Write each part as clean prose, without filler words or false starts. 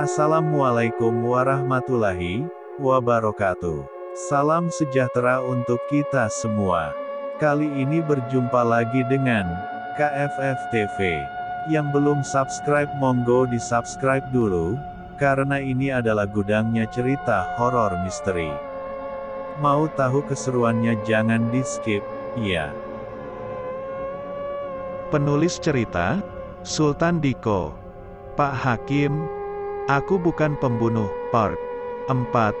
Assalamualaikum warahmatullahi wabarakatuh. Salam sejahtera untuk kita semua. Kali ini berjumpa lagi dengan KFF TV. Yang belum subscribe monggo di subscribe dulu, karena ini adalah gudangnya cerita horor misteri. Mau tahu keseruannya jangan di skip, ya. Penulis cerita, Sultan Diko. Pak Hakim, Aku Bukan Pembunuh, Part 4.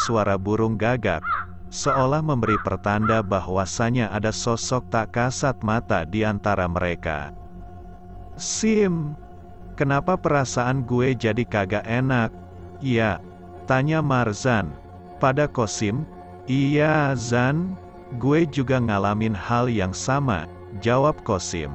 Suara burung gagak, seolah memberi pertanda bahwasanya ada sosok tak kasat mata di antara mereka. Sim, kenapa perasaan gue jadi kagak enak? Ya, tanya Marzan. Pada Kosim, iya Zan, gue juga ngalamin hal yang sama, jawab Kosim.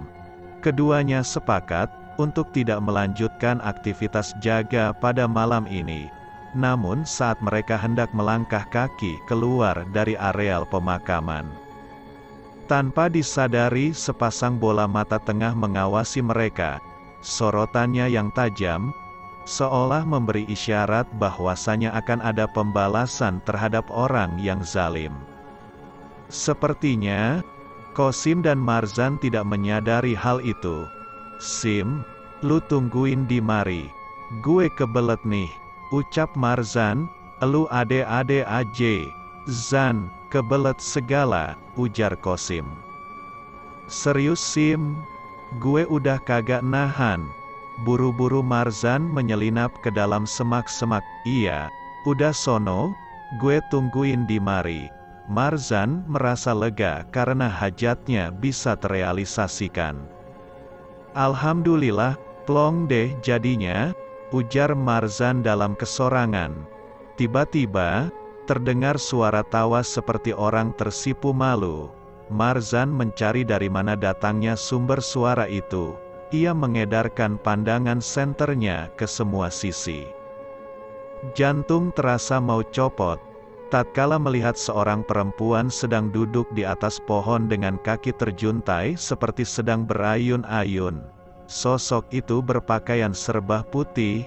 Keduanya sepakat untuk tidak melanjutkan aktivitas jaga pada malam ini. Namun saat mereka hendak melangkah kaki keluar dari areal pemakaman, tanpa disadari sepasang bola mata tengah mengawasi mereka. Sorotannya yang tajam, seolah memberi isyarat bahwasanya akan ada pembalasan terhadap orang yang zalim. Sepertinya Kosim dan Marzan tidak menyadari hal itu. Sim, lu tungguin di mari. Gue kebelet nih, ucap Marzan. Elu ade-ade aje. Zan, kebelet segala, ujar Kosim. Serius Sim? Gue udah kagak nahan. Buru-buru Marzan menyelinap ke dalam semak-semak. Iya, udah sono, gue tungguin di mari. Marzan merasa lega karena hajatnya bisa terrealisasikan. Alhamdulillah, plong deh jadinya, ujar Marzan dalam kesorangan. Tiba-tiba, terdengar suara tawa seperti orang tersipu malu. Marzan mencari dari mana datangnya sumber suara itu. Ia mengedarkan pandangan senternya ke semua sisi. Jantung terasa mau copot, tatkala melihat seorang perempuan sedang duduk di atas pohon dengan kaki terjuntai seperti sedang berayun-ayun. Sosok itu berpakaian serba putih,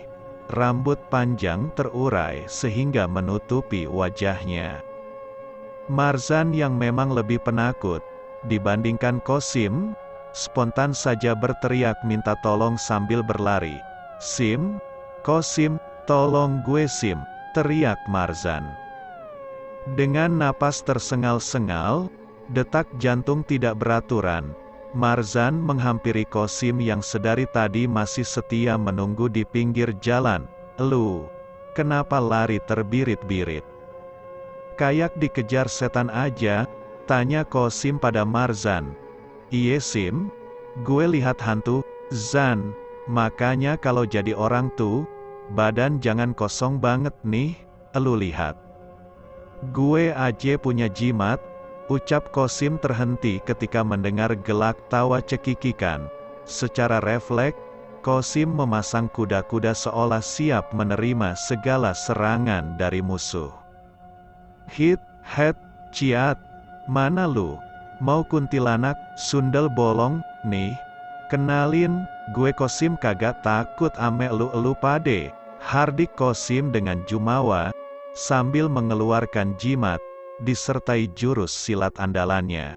rambut panjang terurai sehingga menutupi wajahnya. Marzan yang memang lebih penakut dibandingkan Kosim, spontan saja berteriak minta tolong sambil berlari. Sim, Kosim, tolong gue Sim, teriak Marzan. Dengan napas tersengal-sengal, detak jantung tidak beraturan, Marzan menghampiri Kosim yang sedari tadi masih setia menunggu di pinggir jalan. Lu, kenapa lari terbirit-birit? Kayak dikejar setan aja, tanya Kosim pada Marzan. Iye Sim, gue lihat hantu, Zan, makanya kalau jadi orang tuh, badan jangan kosong banget nih, elu lihat. Gue aja punya jimat, ucap Kosim terhenti ketika mendengar gelak tawa cekikikan. Secara refleks, Kosim memasang kuda-kuda seolah siap menerima segala serangan dari musuh. Hit, het, ciat, mana lu? Mau kuntilanak, sundel bolong, nih? Kenalin, gue Kosim kagak takut ame elu pade, hardik Kosim dengan jumawa, sambil mengeluarkan jimat, disertai jurus silat andalannya.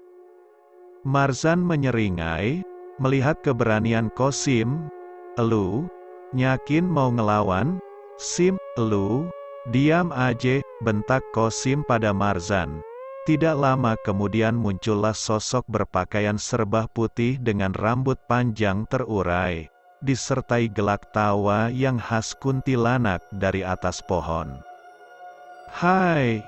Marzan menyeringai, melihat keberanian Kosim. Elu, nyakin mau ngelawan? Sim, elu, diam aja, bentak Kosim pada Marzan. Tidak lama kemudian muncullah sosok berpakaian serba putih dengan rambut panjang terurai, disertai gelak tawa yang khas kuntilanak dari atas pohon. Hai,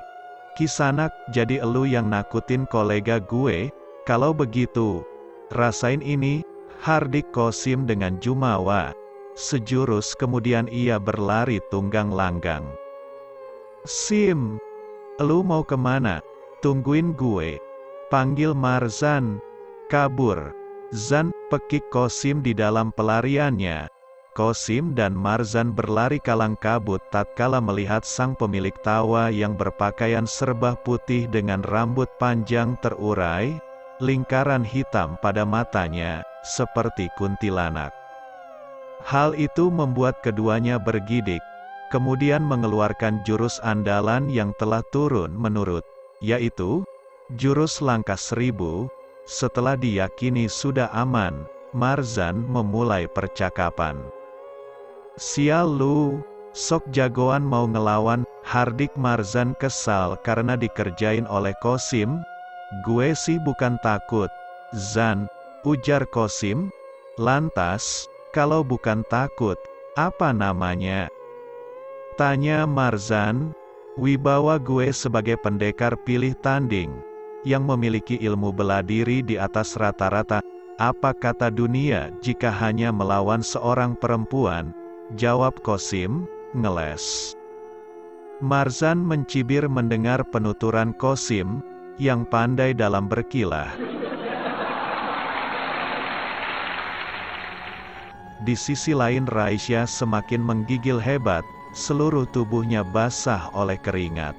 Kisanak, jadi elu yang nakutin kolega gue? Kalau begitu, rasain ini, hardik Kosim dengan jumawa. Sejurus kemudian ia berlari tunggang langgang. Sim, elu mau kemana? Tungguin gue, panggil Marzan. Kabur, Zan, pekik Kosim di dalam pelariannya. Kosim dan Marzan berlari kalang kabut tatkala melihat sang pemilik tawa yang berpakaian serba putih dengan rambut panjang terurai, lingkaran hitam pada matanya, seperti kuntilanak. Hal itu membuat keduanya bergidik, kemudian mengeluarkan jurus andalan yang telah turun-menurut, yaitu jurus langkah 1000. Setelah diyakini sudah aman, Marzan memulai percakapan. "Sial lu, sok jagoan mau ngelawan." Hardik Marzan kesal karena dikerjain oleh Qasim. "Gue sih bukan takut, Zan," ujar Qasim. "Lantas, kalau bukan takut, apa namanya?" tanya Marzan. "Wibawa gue sebagai pendekar pilih tanding, yang memiliki ilmu bela diri di atas rata-rata. Apa kata dunia jika hanya melawan seorang perempuan?" jawab Qasim, ngeles. Marzan mencibir mendengar penuturan Qasim, yang pandai dalam berkilah. Di sisi lain Raisya semakin menggigil hebat, seluruh tubuhnya basah oleh keringat.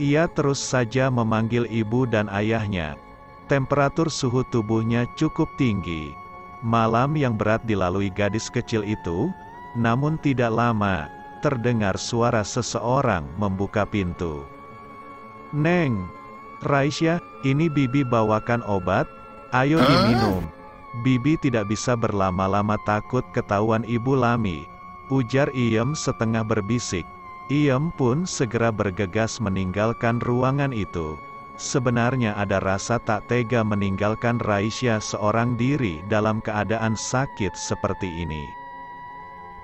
Ia terus saja memanggil ibu dan ayahnya. Temperatur suhu tubuhnya cukup tinggi. Malam yang berat dilalui gadis kecil itu, namun tidak lama, terdengar suara seseorang membuka pintu. "Neng, Raisya, ini Bibi bawakan obat, ayo diminum." "Bibi tidak bisa berlama-lama, takut ketahuan Ibu Lami," ujar Iem setengah berbisik. Iem pun segera bergegas meninggalkan ruangan itu. Sebenarnya ada rasa tak tega meninggalkan Raisya seorang diri dalam keadaan sakit seperti ini.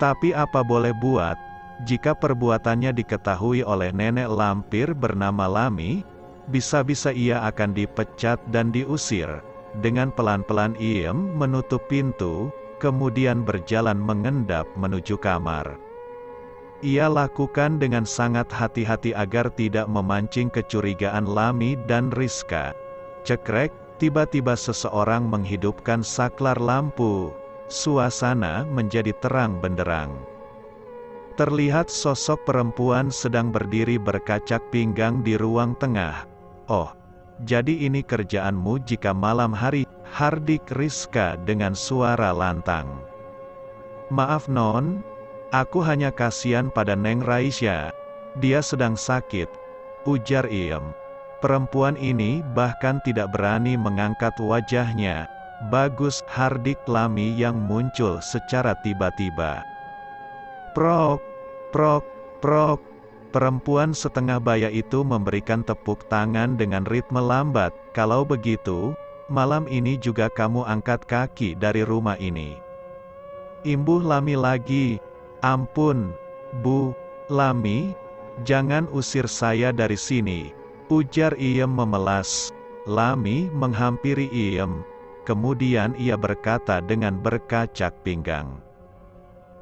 Tapi apa boleh buat, jika perbuatannya diketahui oleh nenek lampir bernama Lami, bisa-bisa ia akan dipecat dan diusir. Dengan pelan-pelan Iem menutup pintu, kemudian berjalan mengendap menuju kamar. Ia lakukan dengan sangat hati-hati agar tidak memancing kecurigaan Lami dan Rizka. Cekrek, tiba-tiba seseorang menghidupkan saklar lampu. Suasana menjadi terang benderang. Terlihat sosok perempuan sedang berdiri berkacak pinggang di ruang tengah. "Oh, jadi ini kerjaanmu jika malam hari?" hardik Rizka dengan suara lantang. "Maaf non, aku hanya kasihan pada Neng Raisya. Dia sedang sakit," ujar Iem. Perempuan ini bahkan tidak berani mengangkat wajahnya. "Bagus," hardik Lami yang muncul secara tiba-tiba. "Prok, prok, prok." Perempuan setengah baya itu memberikan tepuk tangan dengan ritme lambat. "Kalau begitu, malam ini juga kamu angkat kaki dari rumah ini." Imbuh Lami lagi. "Ampun, Bu Lami, jangan usir saya dari sini," ujar Iem memelas. Lami menghampiri Iem. Kemudian ia berkata dengan berkacak pinggang,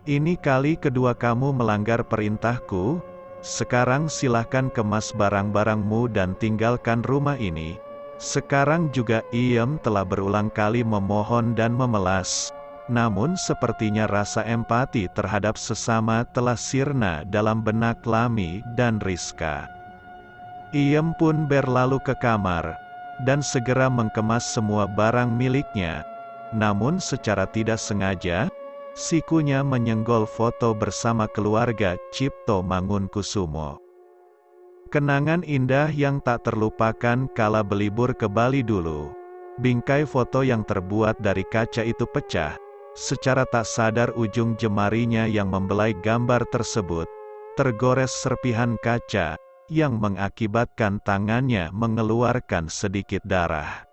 "Ini kali kedua kamu melanggar perintahku. Sekarang silahkan kemas barang-barangmu dan tinggalkan rumah ini." Sekarang juga Iem telah berulang kali memohon dan memelas. Namun sepertinya rasa empati terhadap sesama telah sirna dalam benak Lami dan Rizka. Iem pun berlalu ke kamar, dan segera mengemas semua barang miliknya. Namun secara tidak sengaja, sikunya menyenggol foto bersama keluarga Cipto Mangunkusumo. Kenangan indah yang tak terlupakan kala berlibur ke Bali dulu. Bingkai foto yang terbuat dari kaca itu pecah. Secara tak sadar ujung jemarinya yang membelai gambar tersebut tergores serpihan kaca, yang mengakibatkan tangannya mengeluarkan sedikit darah.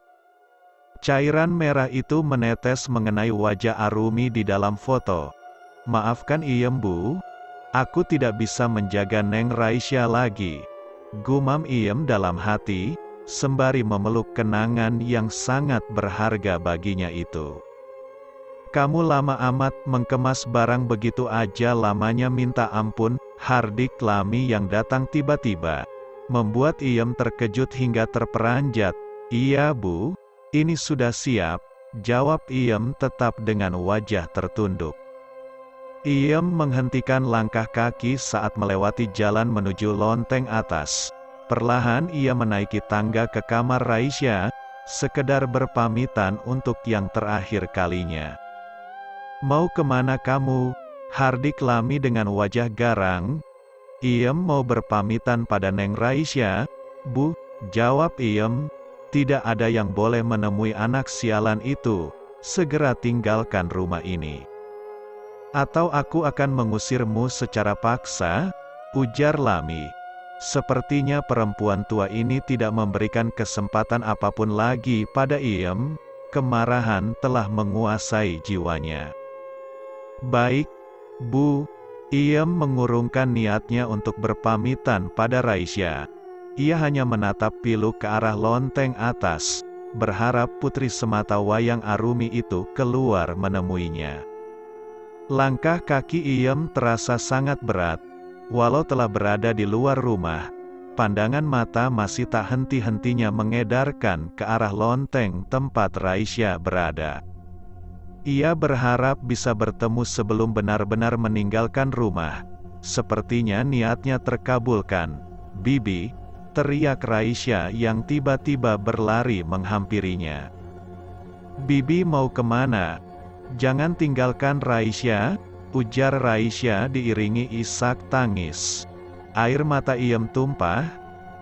Cairan merah itu menetes mengenai wajah Arumi di dalam foto. "Maafkan Iem Bu, aku tidak bisa menjaga Neng Raisya lagi," gumam Iem dalam hati, sembari memeluk kenangan yang sangat berharga baginya itu. "Kamu lama amat mengemas barang begitu aja lamanya, minta ampun," hardik Lami yang datang tiba-tiba, membuat Iem terkejut hingga terperanjat. "Iya Bu, ini sudah siap," jawab Iem tetap dengan wajah tertunduk. Iem menghentikan langkah kaki saat melewati jalan menuju lonteng atas. Perlahan ia menaiki tangga ke kamar Raisya. sekedar berpamitan untuk yang terakhir kalinya. Mau kemana kamu? Hardik Lami dengan wajah garang. Iem mau berpamitan pada Neng Raisya. Bu, jawab Iem, tidak ada yang boleh menemui anak sialan itu, segera tinggalkan rumah ini. Atau aku akan mengusirmu secara paksa, ujar Lami. Sepertinya perempuan tua ini tidak memberikan kesempatan apapun lagi pada Iem, kemarahan telah menguasai jiwanya. Baik, Bu, Iem mengurungkan niatnya untuk berpamitan pada Raisya. Ia hanya menatap pilu ke arah lonteng atas, berharap putri semata wayang Arumi itu keluar menemuinya. Langkah kaki Iem terasa sangat berat. Walau telah berada di luar rumah, pandangan mata masih tak henti-hentinya mengedarkan ke arah lonteng tempat Raisya berada. Ia berharap bisa bertemu sebelum benar-benar meninggalkan rumah. Sepertinya niatnya terkabulkan. Bibi, teriak Raisya yang tiba-tiba berlari menghampirinya. Bibi mau kemana? Jangan tinggalkan Raisya, ujar Raisya diiringi isak tangis. Air mata Iem tumpah,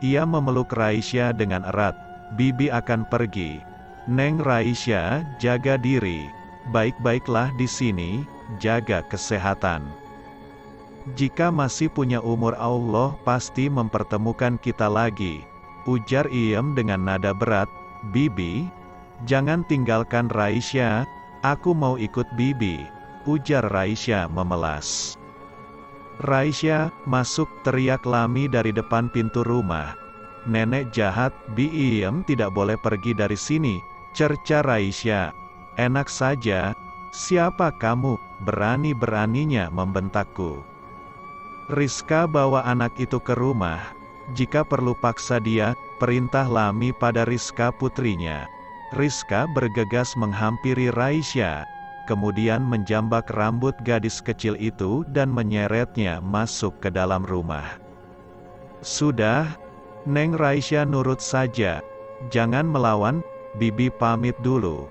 ia memeluk Raisya dengan erat. Bibi akan pergi. Neng Raisya, jaga diri. Baik-baiklah di sini, jaga kesehatan. Jika masih punya umur Allah pasti mempertemukan kita lagi, ujar Iem dengan nada berat. Bibi, jangan tinggalkan Raisya, aku mau ikut Bibi, ujar Raisya memelas. Raisya, masuk, teriak Lami dari depan pintu rumah. Nenek jahat, Bi Iem tidak boleh pergi dari sini, cerca Raisya. Enak saja, siapa kamu, berani-beraninya membentakku. Rizka bawa anak itu ke rumah, jika perlu paksa dia, perintah Lami pada Rizka putrinya. Rizka bergegas menghampiri Raisya, kemudian menjambak rambut gadis kecil itu dan menyeretnya masuk ke dalam rumah. Sudah, Neng Raisya nurut saja, jangan melawan, Bibi pamit dulu.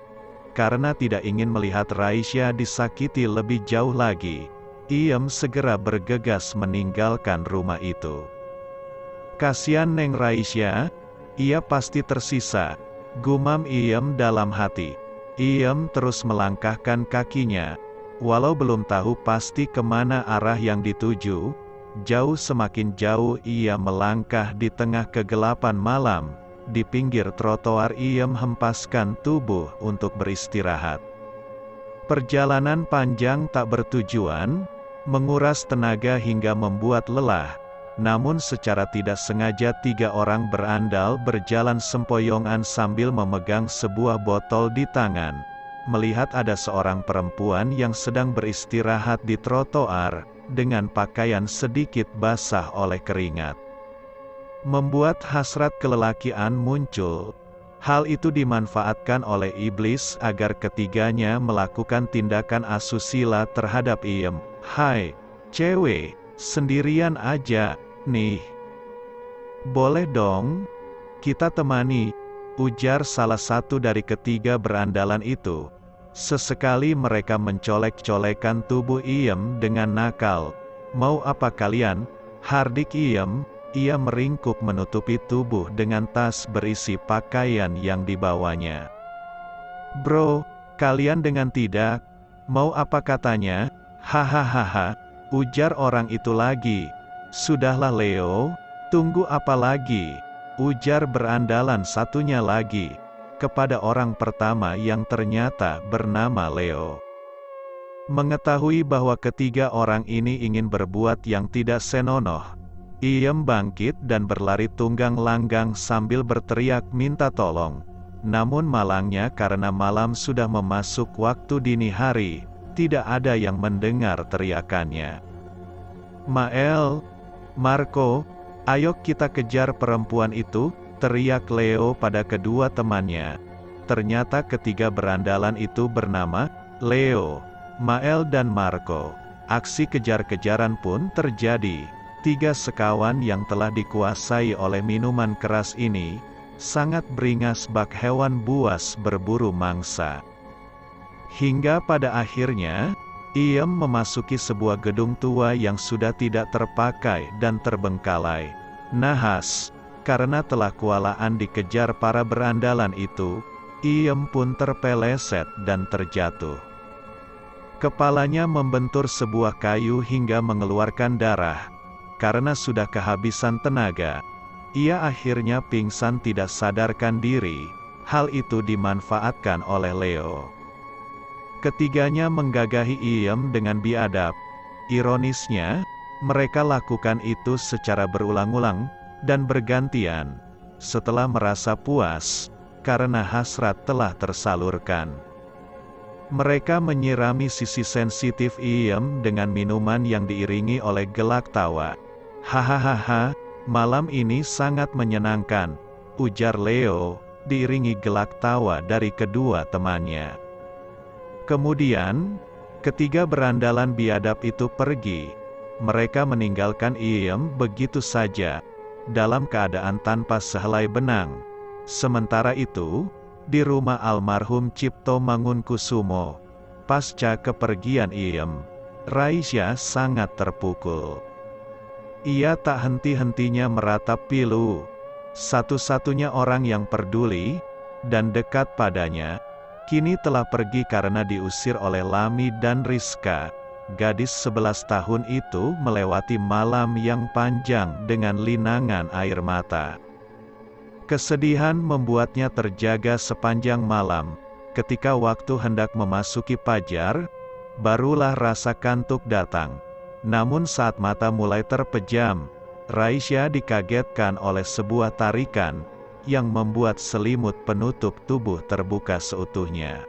Karena tidak ingin melihat Raisya disakiti lebih jauh lagi, Iem segera bergegas meninggalkan rumah itu. Kasihan Neng Raisya, ia pasti tersisa, gumam Iem dalam hati. Iem terus melangkahkan kakinya, walau belum tahu pasti kemana arah yang dituju. Jauh semakin jauh ia melangkah di tengah kegelapan malam. Di pinggir trotoar Iem hempaskan tubuh untuk beristirahat. Perjalanan panjang tak bertujuan, menguras tenaga hingga membuat lelah. Namun secara tidak sengaja 3 orang berandal berjalan sempoyongan sambil memegang sebuah botol di tangan. Melihat ada seorang perempuan yang sedang beristirahat di trotoar, dengan pakaian sedikit basah oleh keringat. Membuat hasrat kelelakian muncul. Hal itu dimanfaatkan oleh iblis agar ketiganya melakukan tindakan asusila terhadap Iem. Hai, cewek, sendirian aja, nih. Boleh dong, kita temani, ujar salah satu dari ketiga berandalan itu. Sesekali mereka mencolek-colekan tubuh Iem dengan nakal. Mau apa kalian? Hardik Iem. Ia meringkuk menutupi tubuh dengan tas berisi pakaian yang dibawanya. Bro, kalian dengan tidak? Mau apa katanya? Hahaha, ujar orang itu lagi. Sudahlah Leo, tunggu apa lagi? Ujar berandalan satunya lagi, kepada orang pertama yang ternyata bernama Leo. Mengetahui bahwa ketiga orang ini ingin berbuat yang tidak senonoh, Iem bangkit dan berlari tunggang langgang sambil berteriak minta tolong. Namun malangnya karena malam sudah memasuk waktu dini hari, tidak ada yang mendengar teriakannya. Mael, Marco, ayo kita kejar perempuan itu, teriak Leo pada kedua temannya. Ternyata ketiga berandalan itu bernama Leo, Mael dan Marco. Aksi kejar-kejaran pun terjadi. 3 sekawan yang telah dikuasai oleh minuman keras ini, sangat beringas bak hewan buas berburu mangsa. Hingga pada akhirnya, Iem memasuki sebuah gedung tua yang sudah tidak terpakai dan terbengkalai. Nahas, karena telah kualaan dikejar para berandalan itu, Iem pun terpeleset dan terjatuh. Kepalanya membentur sebuah kayu hingga mengeluarkan darah. Karena sudah kehabisan tenaga, ia akhirnya pingsan tidak sadarkan diri. Hal itu dimanfaatkan oleh Leo. Ketiganya menggagahi Iem dengan biadab. Ironisnya, mereka lakukan itu secara berulang-ulang dan bergantian, setelah merasa puas, karena hasrat telah tersalurkan. Mereka menyirami sisi sensitif Iem dengan minuman yang diiringi oleh gelak tawa. Hahaha, malam ini sangat menyenangkan, ujar Leo, diiringi gelak tawa dari kedua temannya. Kemudian, ketiga berandalan biadab itu pergi. Mereka meninggalkan Iem begitu saja, dalam keadaan tanpa sehelai benang. Sementara itu, di rumah almarhum Cipto Mangunkusumo, pasca kepergian Iem, Raisya sangat terpukul. Ia tak henti-hentinya meratap pilu. Satu-satunya orang yang peduli dan dekat padanya, kini telah pergi karena diusir oleh Lami dan Rizka. Gadis 11 tahun itu melewati malam yang panjang dengan linangan air mata. Kesedihan membuatnya terjaga sepanjang malam. Ketika waktu hendak memasuki fajar, barulah rasa kantuk datang. Namun saat mata mulai terpejam, Raisya dikagetkan oleh sebuah tarikan, yang membuat selimut penutup tubuh terbuka seutuhnya.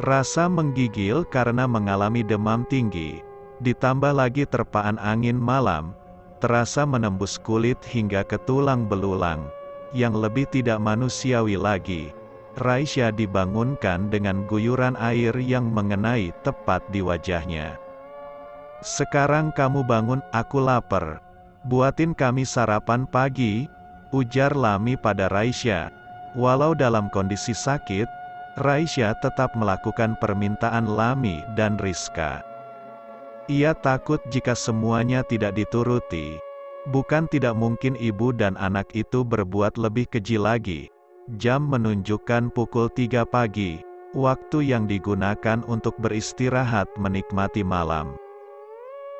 Rasa menggigil karena mengalami demam tinggi, ditambah lagi terpaan angin malam, terasa menembus kulit hingga ke tulang belulang, yang lebih tidak manusiawi lagi. Raisya dibangunkan dengan guyuran air yang mengenai tepat di wajahnya. "Sekarang kamu bangun, aku lapar. Buatin kami sarapan pagi," ujar Lami pada Raisya. Walau dalam kondisi sakit, Raisya tetap melakukan permintaan Lami dan Rizka. Ia takut jika semuanya tidak dituruti. Bukan tidak mungkin ibu dan anak itu berbuat lebih keji lagi. Jam menunjukkan pukul 3 pagi, waktu yang digunakan untuk beristirahat menikmati malam.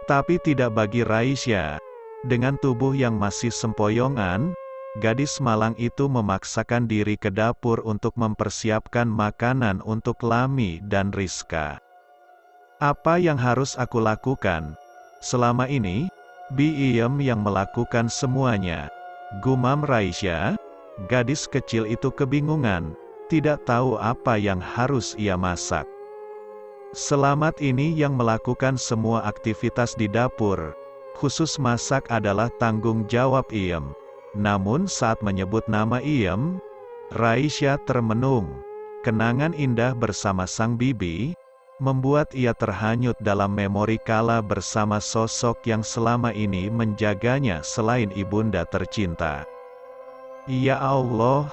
Tapi tidak bagi Raisya. Dengan tubuh yang masih sempoyongan, gadis malang itu memaksakan diri ke dapur untuk mempersiapkan makanan untuk Lami dan Rizka. "Apa yang harus aku lakukan? Selama ini, Iem yang melakukan semuanya," gumam Raisya. Gadis kecil itu kebingungan, tidak tahu apa yang harus ia masak. Selamat ini yang melakukan semua aktivitas di dapur, khusus masak adalah tanggung jawab Iem. Namun saat menyebut nama Iem, Raisya termenung. Kenangan indah bersama sang bibi, membuat ia terhanyut dalam memori kala bersama sosok yang selama ini menjaganya selain ibunda tercinta. Ya Allah,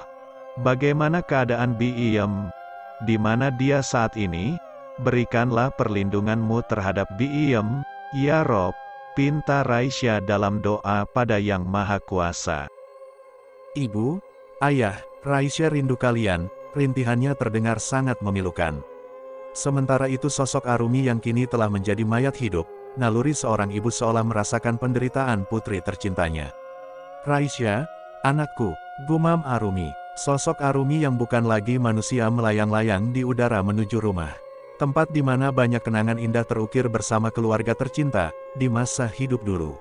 bagaimana keadaan Iem? Di mana dia saat ini? Berikanlah perlindungan-Mu terhadap Iem, ya Rob, pinta Raisya dalam doa pada Yang Maha Kuasa. "Ibu, Ayah, Raisya rindu kalian," rintihannya terdengar sangat memilukan. Sementara itu sosok Arumi yang kini telah menjadi mayat hidup, naluri seorang ibu seolah merasakan penderitaan putri tercintanya. "Raisya, anakku," gumam Arumi. Sosok Arumi yang bukan lagi manusia melayang-layang di udara menuju rumah. Tempat di mana banyak kenangan indah terukir bersama keluarga tercinta, di masa hidup dulu.